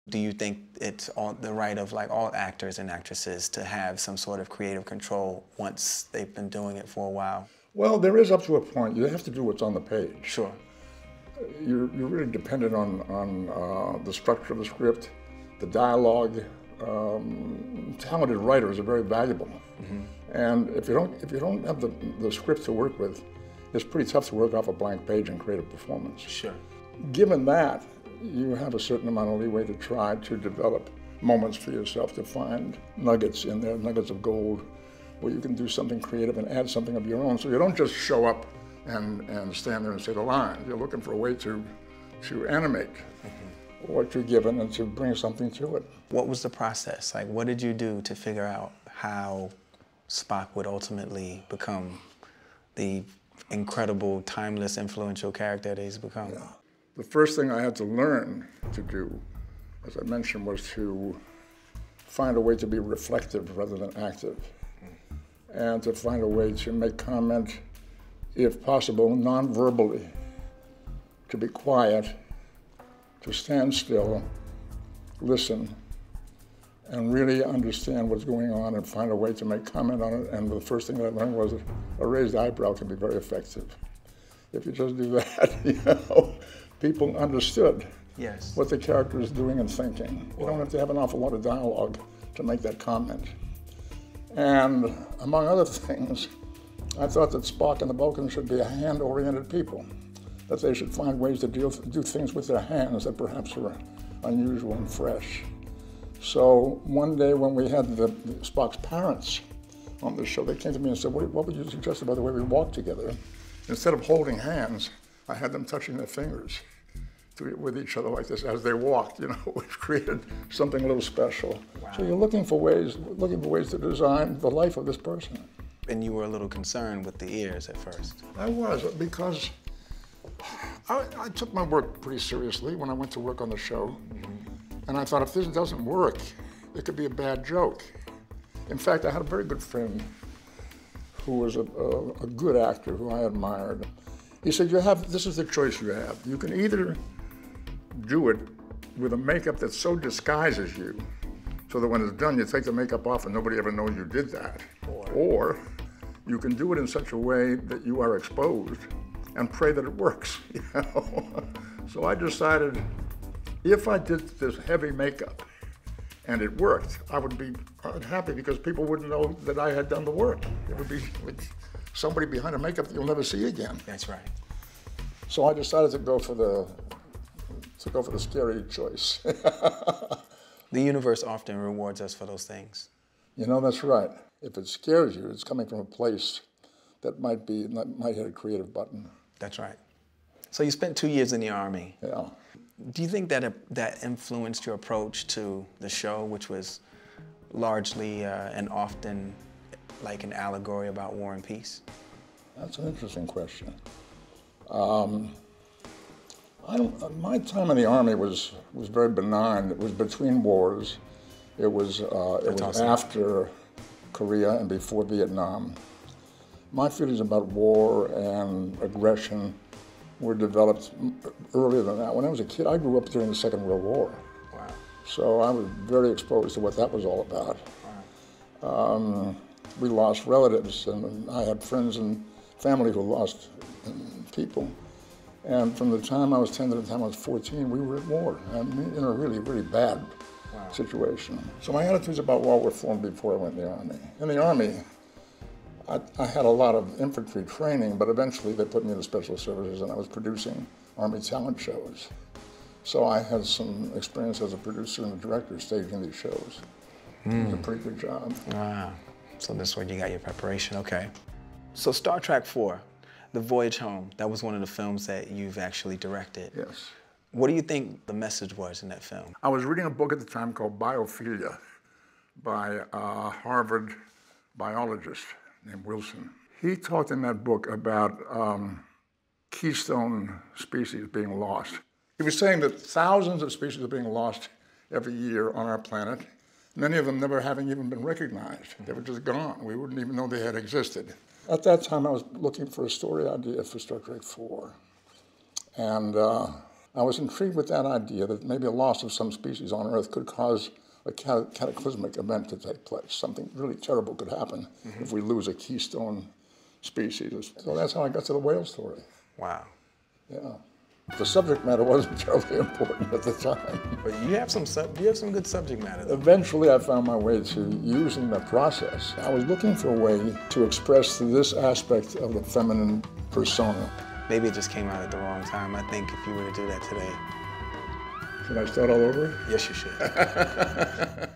Do you think it's the right of like all actors and actresses to have some sort of creative control once they've been doing it for a while? Well, there is up to a point. You have to do what's on the page. Sure. You're really dependent on the structure of the script, the dialogue. Talented writers are very valuable. Mm-hmm. And if you don't have the script to work with, it's pretty tough to work off a blank page and create a performance. Sure. Given that, you have a certain amount of leeway to try to develop moments for yourself, to find nuggets in there, nuggets of gold, where you can do something creative and add something of your own. So you don't just show up and stand there and say the lines. You're looking for a way to animate what you're given and to bring something to it. What was the process? Like, what did you do to figure out how Spock would ultimately become the incredible, timeless, influential character that he's become? Yeah. The first thing I had to learn to do, as I mentioned, was to find a way to be reflective rather than active, and to find a way to make comment, if possible, non-verbally, to be quiet, to stand still, listen, and really understand what's going on and find a way to make comment on it. And the first thing that I learned was a raised eyebrow can be very effective. If you just do that, people understood what the character is doing and thinking. You don't have to have an awful lot of dialogue to make that comment. And among other things, I thought that Spock and the Vulcans should be a hand-oriented people, that they should find ways to do things with their hands that perhaps were unusual and fresh. So one day when we had Spock's parents on the show, they came to me and said, what would you suggest about the way we walk together? Instead of holding hands, I had them touching their fingers with each other like this as they walked, which created something a little special. Wow. So you're looking for ways to design the life of this person. And you were a little concerned with the ears at first. I was, because I took my work pretty seriously when I went to work on the show. Mm-hmm. And I thought, if this doesn't work, it could be a bad joke. In fact, I had a very good friend who was a good actor who I admired. He said, this is the choice you have. You can either do it with a makeup that so disguises you, so that when it's done, you take the makeup off and nobody ever knows you did that. Or you can do it in such a way that you are exposed and pray that it works. So I decided, if I did this heavy makeup and it worked, I'd be happy because people wouldn't know that I had done the work. It would be like somebody behind a makeup that you'll never see again. That's right. So I decided to go for the scary choice. The universe often rewards us for those things. That's right. If it scares you, it's coming from a place that might hit a creative button. That's right. So you spent 2 years in the Army. Yeah. Do you think that influenced your approach to the show, which was largely and often like an allegory about war and peace? That's an interesting question. My time in the Army was very benign. It was between wars. It was after Korea and before Vietnam. My feelings about war and aggression were developed earlier than that. When I was a kid, I grew up during the Second World War. Wow. So I was very exposed to what that was all about. Wow. We lost relatives, and I had friends and family who lost people. And from the time I was 10 to the time I was 14, we were at war, and in a really, really bad situation. So my attitudes about war were formed before I went in the Army. In the Army, I had a lot of infantry training, but eventually they put me in the special services and I was producing Army talent shows. So I had some experience as a producer and a director staging these shows. It was a pretty good job. Wow. So this is where you got your preparation, okay. So Star Trek IV, The Voyage Home, that was one of the films that you've actually directed. Yes. What do you think the message was in that film? I was reading a book at the time called Biophilia by a Harvard biologist named Wilson. He talked in that book about keystone species being lost. He was saying that thousands of species are being lost every year on our planet, many of them never having even been recognized. They were just gone. We wouldn't even know they had existed. At that time, I was looking for a story idea for Star Trek IV. And I was intrigued with that idea that maybe a loss of some species on Earth could cause a cataclysmic event to take place. Something really terrible could happen if we lose a keystone species. So that's how I got to the whale story. Wow. Yeah. The subject matter wasn't terribly important at the time. But you have some good subject matter, though. Eventually, I found my way to using the process. I was looking for a way to express this aspect of the feminine persona. Maybe it just came out at the wrong time. I think if you were to do that today. Should I start all over? Yes, you should.